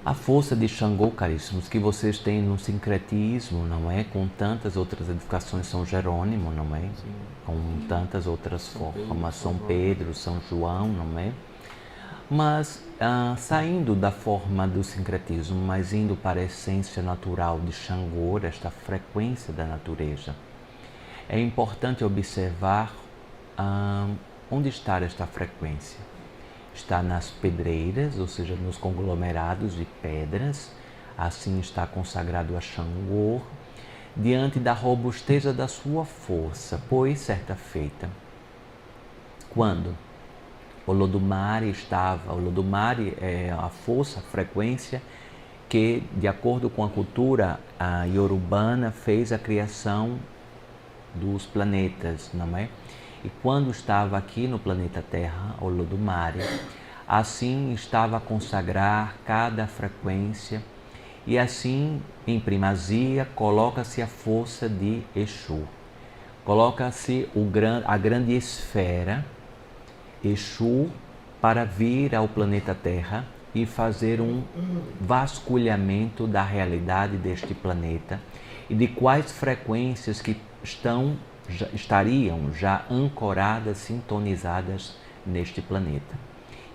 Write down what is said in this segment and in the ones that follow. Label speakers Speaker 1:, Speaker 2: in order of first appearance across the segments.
Speaker 1: A força de Xangô, caríssimos, que vocês têm no sincretismo, não é? Com tantas outras edificações, São Jerônimo, não é?
Speaker 2: Sim.
Speaker 1: Com tantas outras
Speaker 2: São Pedro,
Speaker 1: formas,
Speaker 2: São
Speaker 1: São
Speaker 2: João.
Speaker 1: Pedro, São João, não é? Mas saindo da forma do sincretismo, mas indo para a essência natural de Xangô, esta frequência da natureza, é importante observar onde está esta frequência. Está nas pedreiras, ou seja, nos conglomerados de pedras, assim está consagrado a Xangô, diante da robusteza da sua força, pois certa feita, quando o Olodumare o Olodumare é a força, a frequência que, de acordo com a cultura iorubana, fez a criação dos planetas, não é? E quando estava aqui no planeta Terra, o Olodumare, assim estava a consagrar cada frequência e assim, em primazia, coloca-se a força de Exu. Coloca-se a grande esfera, Exu, para vir ao planeta Terra e fazer um vasculhamento da realidade deste planeta e de quais frequências que estariam já ancoradas, sintonizadas neste planeta.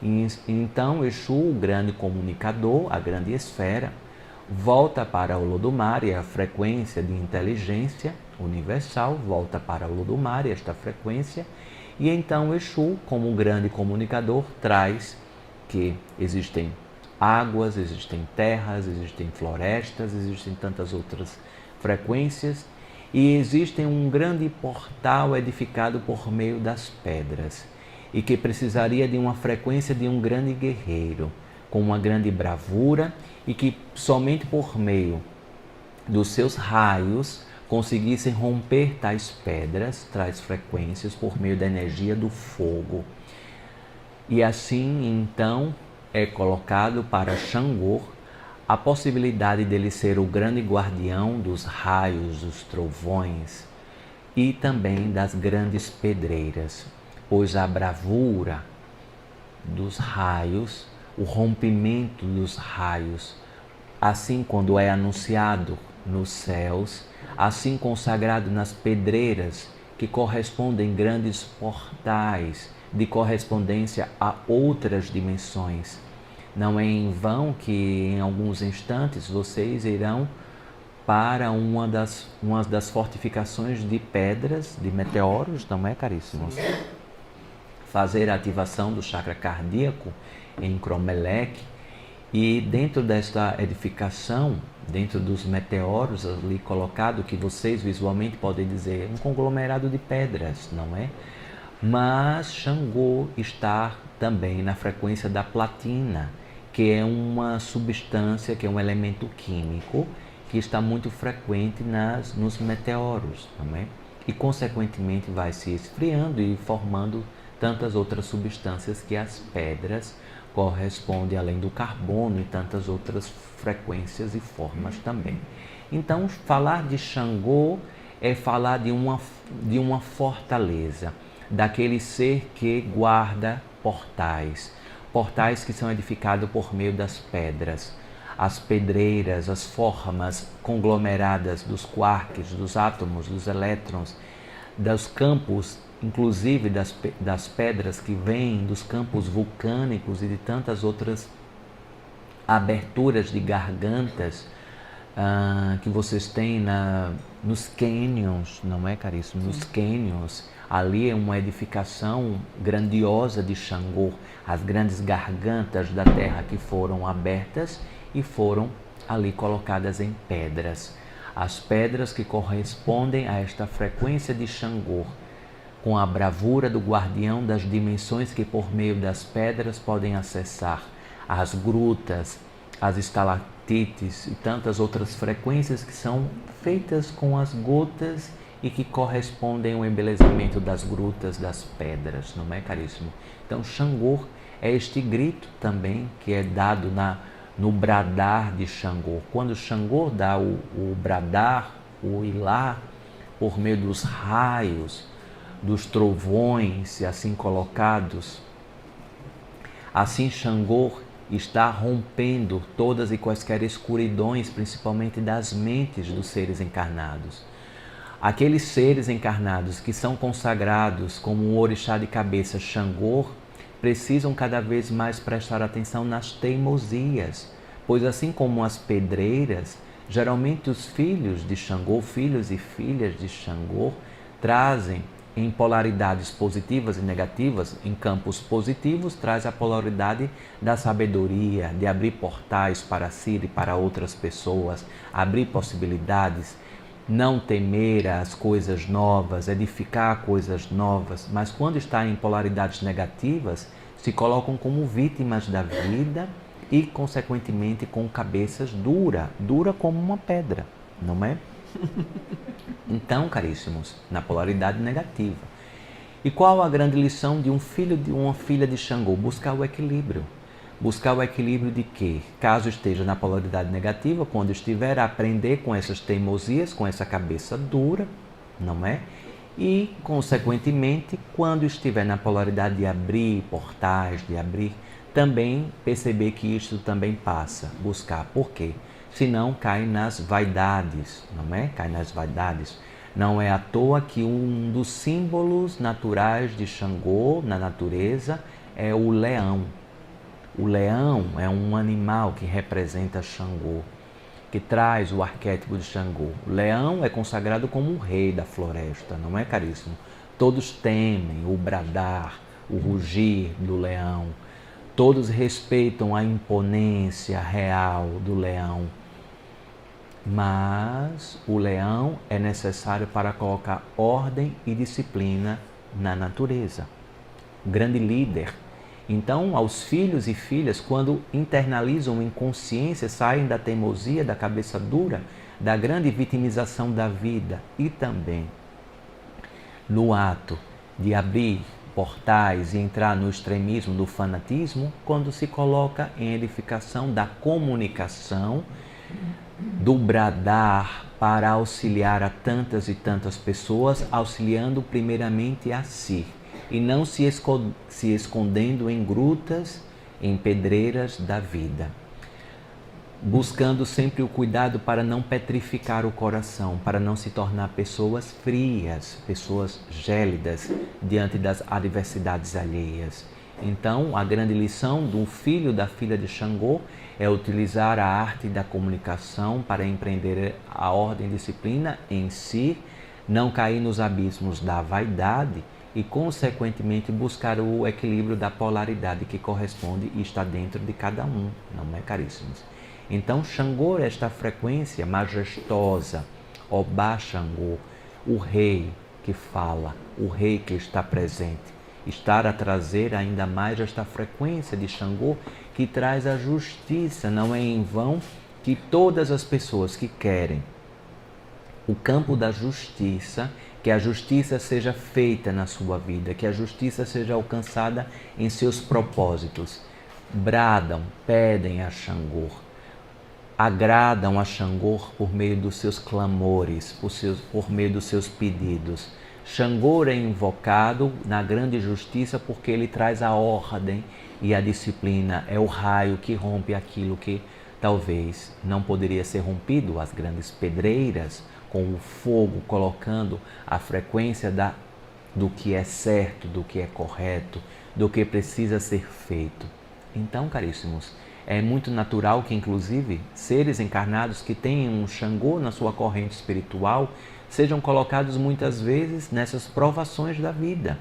Speaker 1: E, então, Exu, o grande comunicador, a grande esfera, volta para o Olodumare, a frequência de inteligência universal, volta para o Olodumare, esta frequência, e então Exu, como um grande comunicador, traz que existem águas, existem terras, existem florestas, existem tantas outras frequências e existe um grande portal edificado por meio das pedras e que precisaria de uma frequência de um grande guerreiro com uma grande bravura e que somente por meio dos seus raios conseguissem romper tais pedras, tais frequências por meio da energia do fogo. E assim, então, é colocado para Xangô a possibilidade dele ser o grande guardião dos raios, dos trovões e também das grandes pedreiras, pois a bravura dos raios, o rompimento dos raios, assim quando é anunciado nos céus, assim consagrado nas pedreiras, que correspondem grandes portais de correspondência a outras dimensões. Não é em vão que em alguns instantes vocês irão para uma das fortificações de pedras, de meteoros, não é, caríssimos? Fazer a ativação do chakra cardíaco em Cromelech. E dentro desta edificação, dentro dos meteoros ali colocado, que vocês visualmente podem dizer, um conglomerado de pedras, não é? Mas Xangô está também na frequência da platina, que é uma substância, que é um elemento químico, que está muito frequente nos meteoros, não é? E consequentemente vai se esfriando e formando tantas outras substâncias que as pedras corresponde além do carbono e tantas outras frequências e formas também. Então, falar de Xangô é falar de uma fortaleza, daquele ser que guarda portais, portais que são edificados por meio das pedras, as pedreiras, as formas conglomeradas dos quarks, dos átomos, dos elétrons, dos campos, inclusive das pedras que vêm dos campos vulcânicos e de tantas outras aberturas de gargantas que vocês têm nos canyons, não é, caríssimo? Nos canyons, ali é uma edificação grandiosa de Xangô, as grandes gargantas da terra que foram abertas e foram ali colocadas em pedras. As pedras que correspondem a esta frequência de Xangô, com a bravura do guardião das dimensões que por meio das pedras podem acessar as grutas, as estalactites e tantas outras frequências que são feitas com as gotas e que correspondem ao embelezamento das grutas, das pedras, não é, caríssimo? Então, Xangô é este grito também que é dado no bradar de Xangô. Quando Xangô dá o bradar, o ilar, por meio dos raios, dos trovões, assim colocados, assim Xangô está rompendo todas e quaisquer escuridões, principalmente das mentes dos seres encarnados. Aqueles seres encarnados que são consagrados como o orixá de cabeça Xangô precisam cada vez mais prestar atenção nas teimosias, pois assim como as pedreiras, geralmente os filhos de Xangô, filhos e filhas de Xangô, trazem em polaridades positivas e negativas. Em campos positivos, traz a polaridade da sabedoria, de abrir portais para si e para outras pessoas, abrir possibilidades, não temer as coisas novas, edificar coisas novas, mas quando está em polaridades negativas, se colocam como vítimas da vida e, consequentemente, com cabeças dura como uma pedra, não é? Então, caríssimos, na polaridade negativa. E qual a grande lição de um filho de uma filha de Xangô? Buscar o equilíbrio. Buscar o equilíbrio de quê? Caso esteja na polaridade negativa, quando estiver a aprender com essas teimosias, com essa cabeça dura, não é? E, consequentemente, quando estiver na polaridade de abrir portais, de abrir, também perceber que isto também passa. Buscar. Por quê? Senão cai nas vaidades, não é? Cai nas vaidades. Não é à toa que um dos símbolos naturais de Xangô na natureza é o leão. O leão é um animal que representa Xangô, que traz o arquétipo de Xangô. O leão é consagrado como o rei da floresta, não é, caríssimo? Todos temem o bradar, o rugir do leão. Todos respeitam a imponência real do leão. Mas o leão é necessário para colocar ordem e disciplina na natureza. Grande líder. Então, aos filhos e filhas, quando internalizam em consciência, saem da teimosia, da cabeça dura, da grande vitimização da vida e também no ato de abrir portais e entrar no extremismo do fanatismo, quando se coloca em edificação da comunicação, do bradar para auxiliar a tantas e tantas pessoas, auxiliando primeiramente a si. E não se escondendo em grutas, em pedreiras da vida. Buscando sempre o cuidado para não petrificar o coração, para não se tornar pessoas frias, pessoas gélidas diante das adversidades alheias. Então, a grande lição do filho da filha de Xangô é utilizar a arte da comunicação para empreender a ordem e disciplina em si, não cair nos abismos da vaidade, e, consequentemente, buscar o equilíbrio da polaridade que corresponde e está dentro de cada um, não é, caríssimos? Então, Xangô é esta frequência majestosa, Obá Xangô, o rei que fala, o rei que está presente. Estar a trazer ainda mais esta frequência de Xangô que traz a justiça. Não é em vão que todas as pessoas que querem o campo da justiça, que a justiça seja feita na sua vida, que a justiça seja alcançada em seus propósitos, bradam, pedem a Xangô, agradam a Xangô por meio dos seus clamores, por meio dos seus pedidos. Xangô é invocado na grande justiça porque ele traz a ordem e a disciplina, é o raio que rompe aquilo que talvez não poderia ser rompido, as grandes pedreiras, com o fogo colocando a frequência do que é certo, do que é correto, do que precisa ser feito. Então, caríssimos, é muito natural que, inclusive, seres encarnados que tenham um Xangô na sua corrente espiritual sejam colocados muitas vezes nessas provações da vida,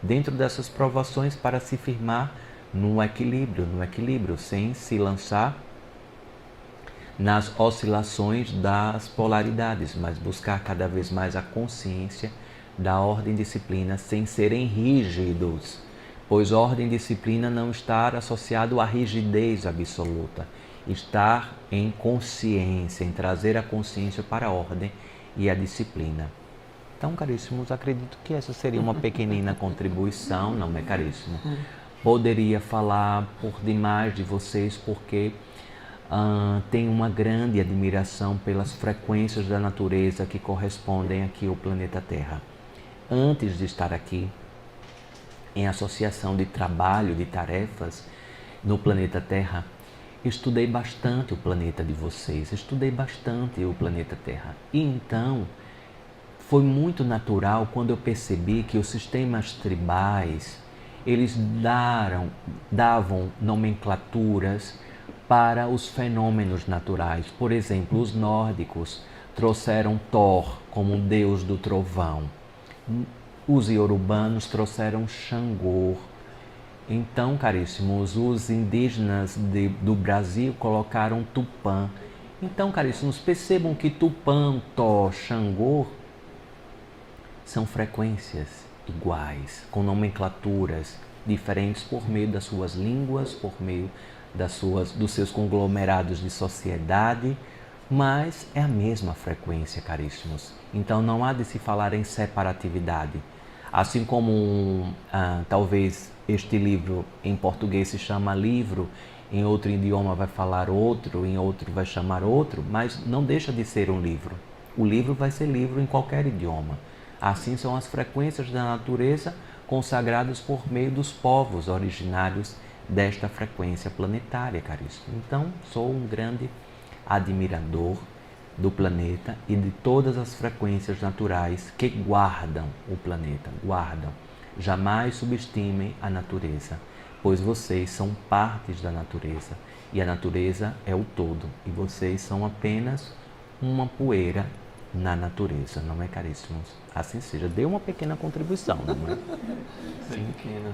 Speaker 1: dentro dessas provações para se firmar no equilíbrio, sem se lançar nas oscilações das polaridades, mas buscar cada vez mais a consciência da ordem e disciplina sem serem rígidos, pois ordem e disciplina não está associado à rigidez absoluta, estar em consciência, em trazer a consciência para a ordem e a disciplina. Então, caríssimos, acredito que essa seria uma pequenina contribuição, não é, caríssimo? Poderia falar por demais de vocês porque tenho uma grande admiração pelas frequências da natureza que correspondem aqui ao planeta Terra. Antes de estar aqui, em associação de trabalho, de tarefas, no planeta Terra, estudei bastante o planeta de vocês, estudei bastante o planeta Terra. E então, foi muito natural quando eu percebi que os sistemas tribais, eles davam nomenclaturas para os fenômenos naturais. Por exemplo, os nórdicos trouxeram Thor como um deus do trovão. Os iorubanos trouxeram Xangô. Então, caríssimos, os indígenas do Brasil colocaram Tupã. Então, caríssimos, percebam que Tupã, Thor, Xangô são frequências iguais, com nomenclaturas diferentes por meio das suas línguas, por meio dos seus conglomerados de sociedade, mas é a mesma frequência, caríssimos. Então não há de se falar em separatividade. Assim como talvez este livro em português se chama livro, em outro idioma vai falar outro, em outro vai chamar outro, mas não deixa de ser um livro. O livro vai ser livro em qualquer idioma. Assim são as frequências da natureza consagradas por meio dos povos originários desta frequência planetária, caríssimo. Então, sou um grande admirador do planeta e de todas as frequências naturais que guardam o planeta, guardam. Jamais subestimem a natureza, pois vocês são partes da natureza e a natureza é o todo e vocês são apenas uma poeira na natureza, não é, caríssimos? Assim seja, dê uma pequena contribuição, não é?
Speaker 2: Bem pequena.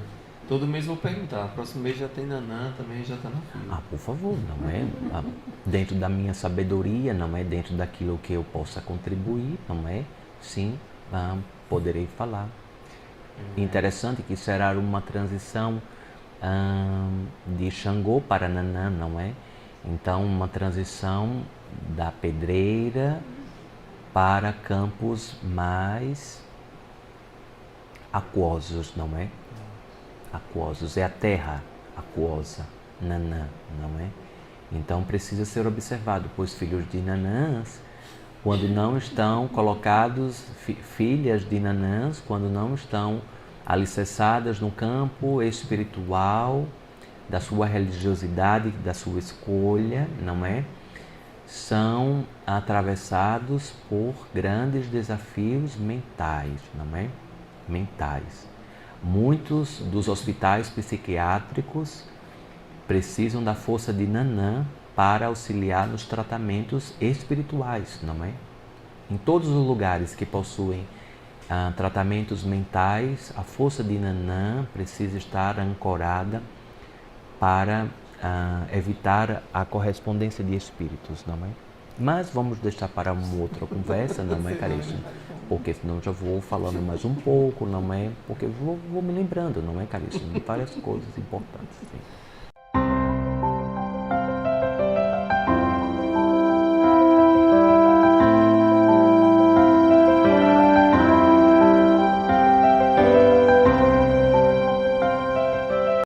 Speaker 2: Todo mês vou perguntar, próximo mês já tem Nanã, também já está na fila.
Speaker 1: Por favor, não é? Dentro da minha sabedoria, não é? Dentro daquilo que eu possa contribuir, não é? Sim, poderei falar. Interessante que será uma transição de Xangô para Nanã, não é? Então, uma transição da pedreira para campos mais aquosos, não é? Aquosos, é a terra aquosa, Nanã, não é? Então precisa ser observado, pois filhos de Nanãs, quando não estão colocados, filhas de Nanãs, quando não estão alicerçadas no campo espiritual, da sua religiosidade, da sua escolha, não é? São atravessados por grandes desafios mentais, não é? Mentais. Muitos dos hospitais psiquiátricos precisam da força de Nanã para auxiliar nos tratamentos espirituais, não é? Em todos os lugares que possuem tratamentos mentais, a força de Nanã precisa estar ancorada para evitar a correspondência de espíritos, não é? Mas vamos deixar para uma outra conversa, não é, caríssimo? Porque senão já vou falando mais um pouco, não é? Porque vou me lembrando, não é, caríssimo? De várias coisas importantes. Sim.